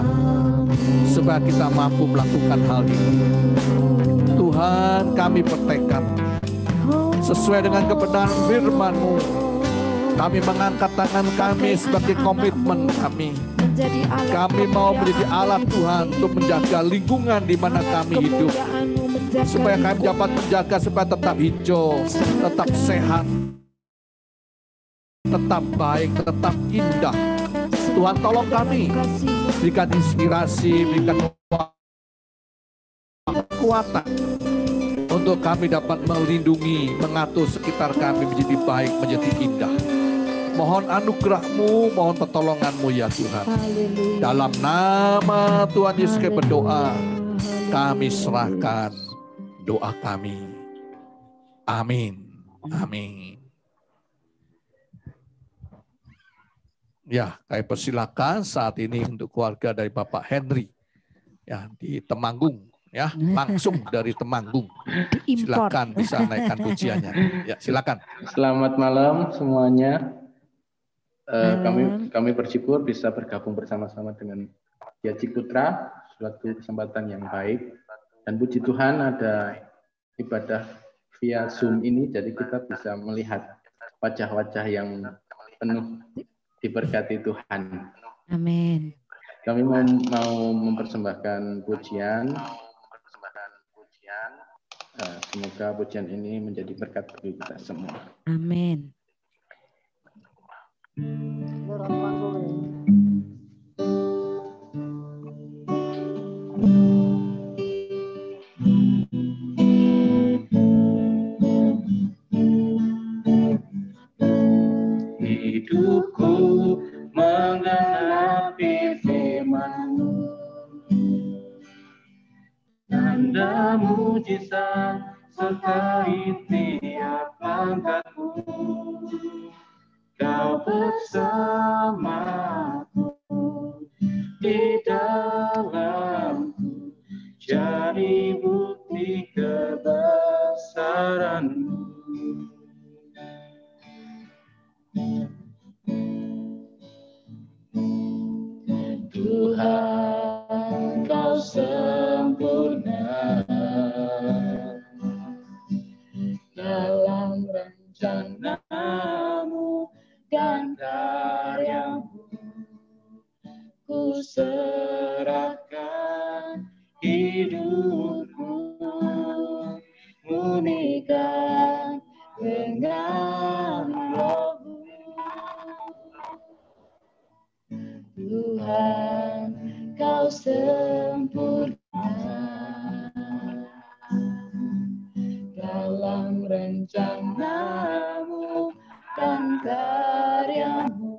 supaya kita mampu melakukan hal ini. Tuhan, kami bertekad sesuai dengan kebenaran firman-Mu. Kami mengangkat tangan kami sebagai komitmen kami. Kami mau menjadi alat Tuhan untuk menjaga lingkungan di mana kami hidup. Supaya kami dapat menjaga supaya tetap hijau, tetap sehat, tetap baik, tetap indah. Tuhan tolong kami, berikan inspirasi, berikan kekuatan untuk kami dapat melindungi, mengatur sekitar kami menjadi baik, menjadi indah. Mohon anugerah-Mu, mohon pertolongan-Mu ya Tuhan. Dalam nama Tuhan Yesus kami berdoa, kami serahkan doa kami. Amin. Amin. Ya, kami persilakan saat ini untuk keluarga dari Bapak Henry ya di Temanggung. Ya, langsung dari Temanggung. Silakan bisa naikkan pujiannya. Ya, silakan. Selamat malam semuanya. Kami bersyukur bisa bergabung bersama-sama dengan Gia Ciputra, suatu kesempatan yang baik. Dan puji Tuhan ada ibadah via Zoom ini, jadi kita bisa melihat wajah-wajah yang penuh diberkati Tuhan. Amin. Kami mau mempersembahkan pujian. Semoga pujian ini menjadi berkat bagi kita semua. Amin. Hidupku menggenapi firman-Mu, tanda mujizat sertai tiap langkahku. Kau bersamaku di dalamku, jadi bukti kebesaran-Mu. Tuhan, Kau sempurna dalam rencana-Mu dan karya-Mu. rencanamu dan karyamu.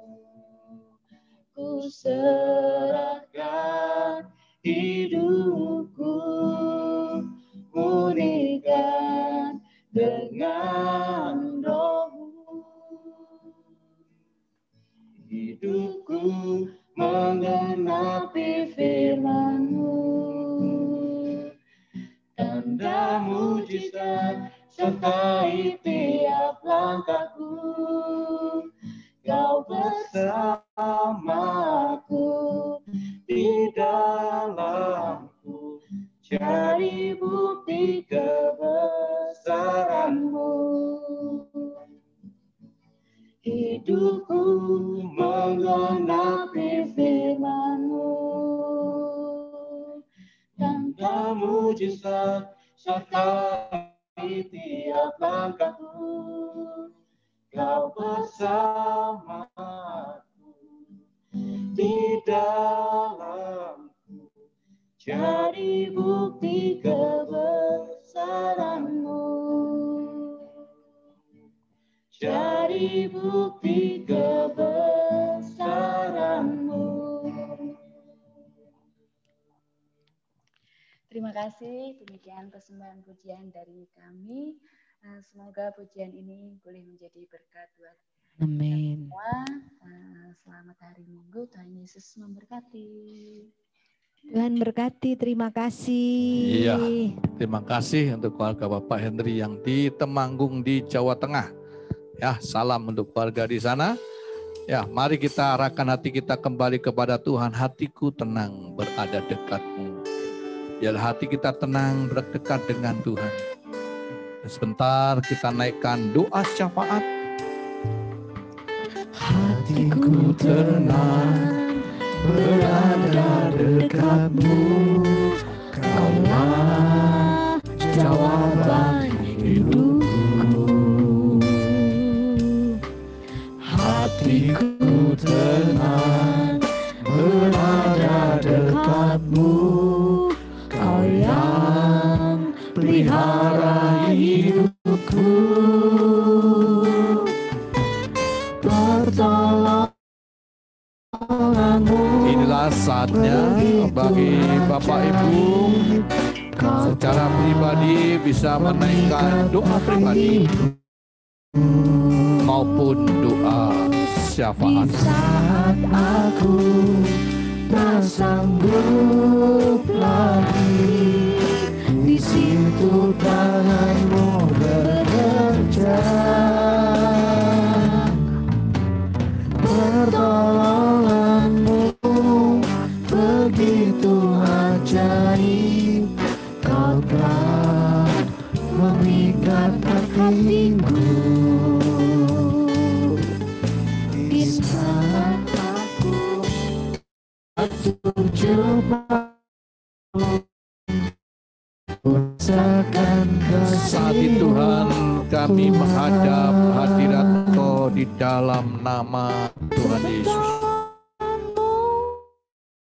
Ku serahkan hidupku, murnikan dengan rohmu. Hidupku menggenapi firman-Mu, tanda mujizat sertai tiap langkahku. Kau bersamaku di dalamku, jadi bukti kebesaran-Mu. Hidupku menggenapi firman-Mu, tanda mujizat sertai tiap langkahku. Kau bersamaku di dalamku, jadi bukti kebesaran-Mu, jadi bukti kebesaran-Mu. Terima kasih, demikian persembahan pujian dari kami. Semoga pujian ini boleh menjadi berkat buat Amin. semua. Selamat hari Minggu, Tuhan Yesus memberkati. Tuhan berkati, terima kasih. Iya, terima kasih untuk keluarga Bapak Henry yang di Temanggung di Jawa Tengah. Ya, salam untuk keluarga di sana. Ya, mari kita arahkan hati kita kembali kepada Tuhan. Hatiku tenang berada dekat-Mu. Biar hati kita tenang berdekat dengan Tuhan. Sebentar kita naikkan doa syafaat. Hatiku tenang berada dekat-Mu, Kaulah jawaban hidupku. Hatiku tenang berada dekat-Mu, Kau yang pelihara hidupku. Inilah saatnya bagi Bapak Ibu secara pribadi bisa menaikkan doa pribadi maupun doa syafaat. Saat aku tak sanggup lagi, di situ tangan-Mu bekerja. Pertolongan-Mu begitu ajaib, Kau telah memikat hatiku. Di saat aku Saat ini Tuhan, kami menghadap hadirat-Kau di dalam nama Tuhan Yesus.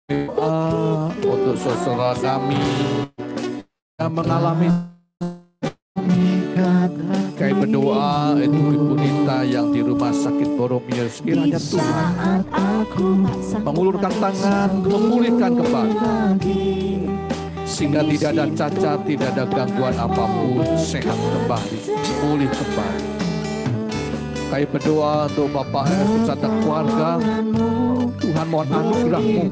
Doa untuk saudara kami yang mengalami, kami berdoa untuk Ibu Nita yang di rumah sakit Boromir. Sekiranya Tuhan mengulurkan tangan, memulihkan kembali, sehingga tidak ada cacat, tidak ada gangguan apapun, sehat kembali, pulih kembali. Kami berdoa untuk Bapak beserta keluarga. Tuhan mohon anugerah-Mu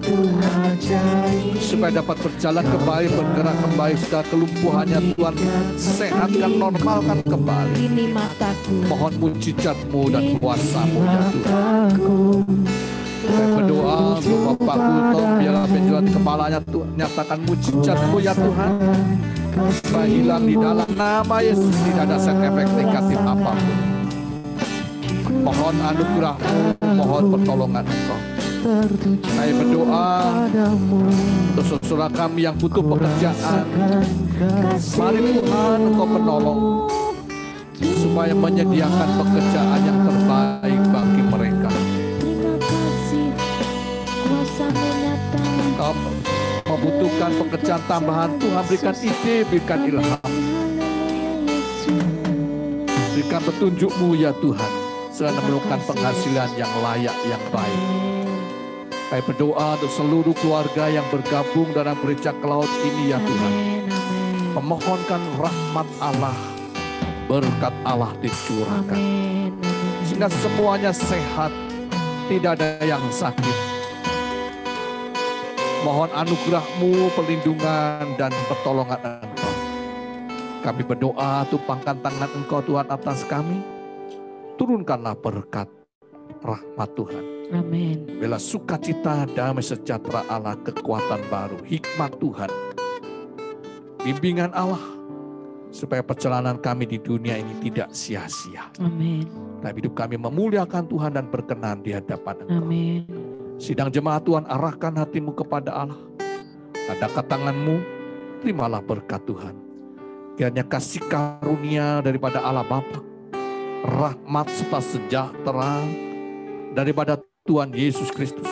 supaya dapat berjalan kembali, bergerak kembali, segala kelumpuhannya Tuhan sehatkan, normalkan kembali. Ini mataku. Mohon mujizat-Mu dan kuasa-Mu ya Tuhan. Saya berdoa untuk Bapak Kultom, biarlah benjolan kepalanya Tuhan nyatakan mujizat-Mu ya Tuhan, supaya hilang di dalam nama Yesus, tidak ada side efek negatif apapun. Mohon anugerah-Mu, mohon pertolongan Engkau. Saya berdoa untuk saudara kami yang butuh pekerjaan. Mari Tuhan Engkau penolong, supaya menyediakan pekerjaan yang terbaik bagi mereka. Kau membutuhkan pekerjaan tambahan, Tuhan berikan ide, berikan ilham. Berikan petunjuk-Mu ya Tuhan, sehingga menemukan penghasilan yang layak, yang baik. Kami berdoa untuk seluruh keluarga yang bergabung dalam gereja Cloud ini ya Tuhan. Memohonkan rahmat Allah, berkat Allah dicurahkan. Sehingga semuanya sehat, tidak ada yang sakit. Mohon anugerah-Mu, perlindungan dan pertolongan Engkau. Kami berdoa, tumpangkan tangan Engkau Tuhan atas kami. Turunkanlah berkat rahmat Tuhan. Amin. Bela sukacita, damai sejahtera Allah, kekuatan baru, hikmat Tuhan, bimbingan Allah, supaya perjalanan kami di dunia ini tidak sia-sia. Amin. Tapi hidup kami memuliakan Tuhan dan berkenan di hadapan Engkau. Amin. Sidang jemaat Tuhan, arahkan hatimu kepada Allah. Adakah tanganmu, terimalah berkat Tuhan. Kiranya kasih karunia daripada Allah Bapa, rahmat serta sejahtera daripada Tuhan Yesus Kristus,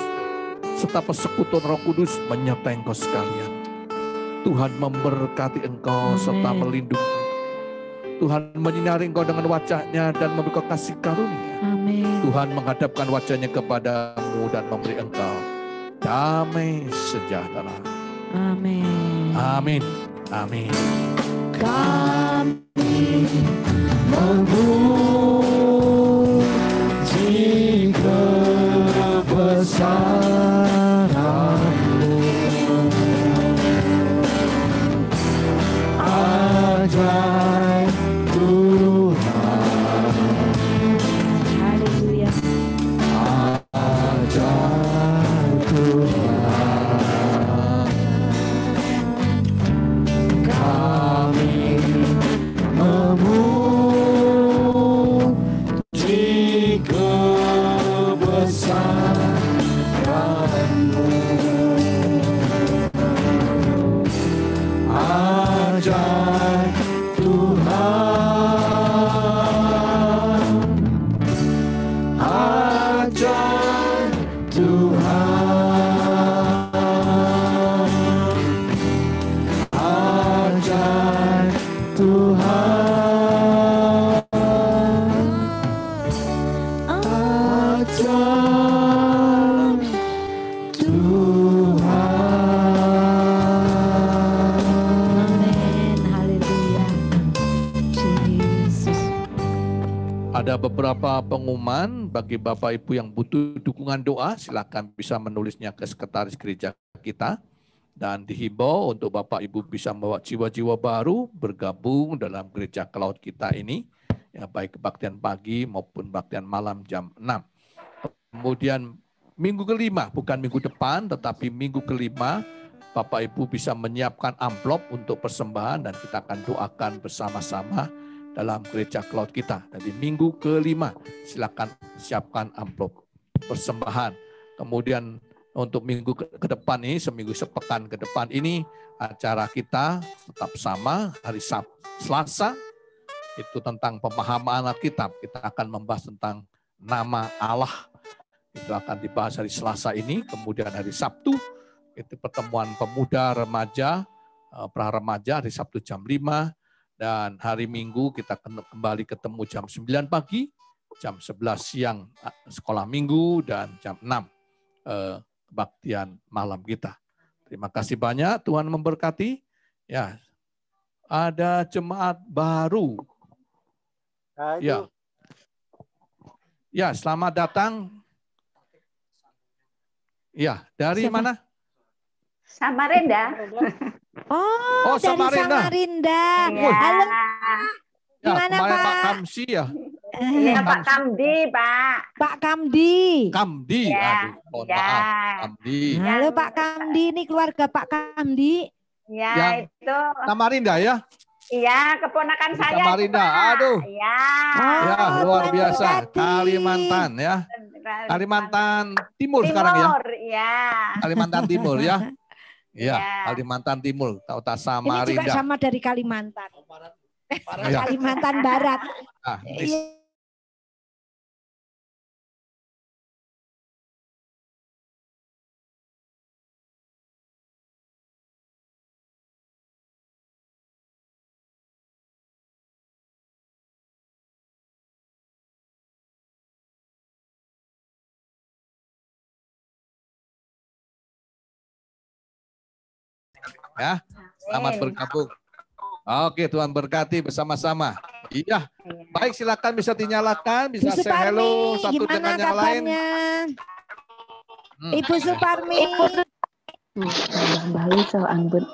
serta persekutuan Roh Kudus menyertai engkau sekalian. Tuhan memberkati engkau serta melindungi. Tuhan menyinari engkau dengan wajah-Nya dan memberi engkau kasih karunia. Amin. Tuhan menghadapkan wajah-Nya kepadamu dan memberi engkau damai sejahtera. Amin. Amin. Amin. Kami memuji kebesaran-Mu, ajaib Tuhan, Haleluya. ajaib Tuhan. Kami memuji kebesaran-Mu, ajaib Tuhan, ajaib Tuhan, ajaib Tuhan, ajaib Tuhan. Amin. Haleluya. Yesus. Ada beberapa pengumuman bagi Bapak Ibu yang butuh dukungan doa, silakan bisa menulisnya ke sekretaris gereja kita. Dan dihimbau untuk Bapak Ibu bisa membawa jiwa-jiwa baru bergabung dalam gereja Cloud kita ini, ya, baik kebaktian pagi maupun kebaktian malam jam 6. Kemudian minggu kelima, bukan minggu depan, tetapi minggu kelima, Bapak Ibu bisa menyiapkan amplop untuk persembahan dan kita akan doakan bersama-sama dalam gereja Cloud kita. Jadi minggu kelima, silakan siapkan amplop persembahan. Kemudian untuk minggu ke depan ini, seminggu sepekan ke depan ini, acara kita tetap sama, hari Selasa, itu tentang pemahaman Alkitab. Kita akan membahas tentang nama Allah. Itu akan dibahas hari Selasa ini. Kemudian hari Sabtu, itu pertemuan pemuda, remaja, pra remaja, hari Sabtu jam 5. Dan hari Minggu kita kembali ketemu jam 9 pagi, jam 11 siang sekolah minggu, dan jam 6 kebaktian malam kita. Terima kasih banyak, Tuhan memberkati. Ya, ada jemaat baru. Ya, ya, selamat datang. Ya, dari Siapa? mana? Samarinda. Oh, dari Samarinda. Samarinda. Ya. Halo, Ya, gimana kemarin Pak? Pak Kamsi ya. Iya Pak Kamdi, Pak. Pak Kamdi. Kamdi, Ya. aduh, mohon Ya. maaf, Kamdi. Halo Pak Kamdi, ini keluarga Pak Kamdi. Ya, Yang itu. Samarinda ya. Iya, keponakan Di saya. Samarinda, itu, Pak. aduh. Ya. Oh, Ya, luar Tuhan biasa. berkati. Kalimantan ya. Kalimantan Timur Timur, sekarang ya. ya. Kalimantan Timur ya. Ya, Ya. Kalimantan Timur, Kota Ini juga Samarinda. sama dari Kalimantan. Ya. Kalimantan Barat. Nah, ini Iya. Ya, selamat bergabung. Oke, Tuhan berkati bersama-sama. Iya, baik silakan bisa dinyalakan, bisa Ibu say hello Suparmi, satu gimana dengan yang lain. kabarnya? Ibu Suparmi. Balik so anggun.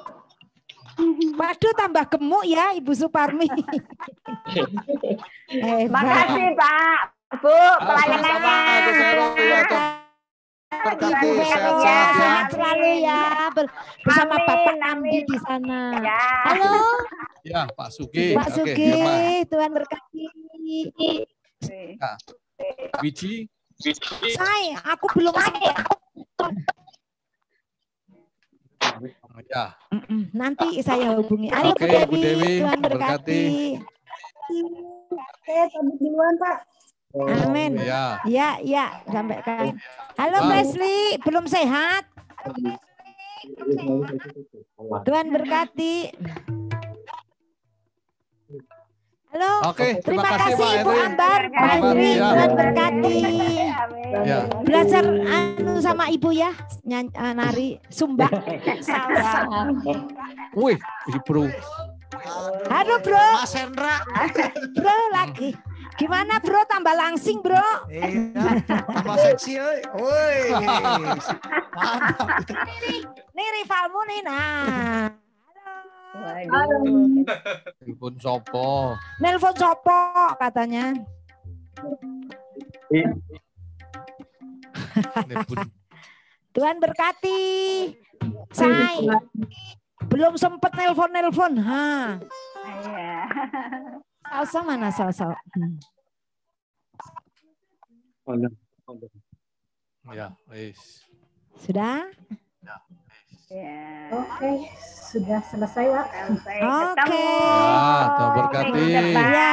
Waduh, tambah gemuk ya Ibu Suparmi. Makasih Pak, Bu, Sama-sama, Gus Hero, ya, Tuhan berkati, Ibu Vero, sehat-sehat ya. sehat selalu ya bersama Amin, Bapak amin. Namdi di sana. Ya. Halo, Ya, Pak Sugi. Pak Oke, Sugi, Firman. Tuhan berkati. Nah, Wiji. Aku belum sempat. Ya, Nanti saya hubungi. Halo Oke, Bu Bu Dewi, Dewi, Tuhan berkati. berkati. Pamit duluan Pak. Amin. ya. Ya, sampaikan. Halo Wow. Presley, belum sehat? Tuhan berkati. Halo. Oke, terima Terima kasih, kasih Pak Ibu Edwin. Ambar, Pak Selamat, Edwin, ya. Tuhan berkati. Ya. Belajar sama Ibu ya, nari Sumba. Salsa. Wih, Bro. Halo Bro, Mas Hendra. Bro lagi. Gimana Bro, tambah langsing Bro? Iya, tambah seksi. Woi. Mantap. Nih rivalmu nih, nah. Telepon sopo. Nelpon Sopo katanya. Telepon. Tuhan berkati. Say. Belum sempet nelpon. Ha. Iya. Salsa mana salsa? Ya, wis. Sudah? Ya. Oke, sudah selesai, Wak. Sampai Oke. ketemu. Ya, Tuhan berkati. Minggu depan. Ya,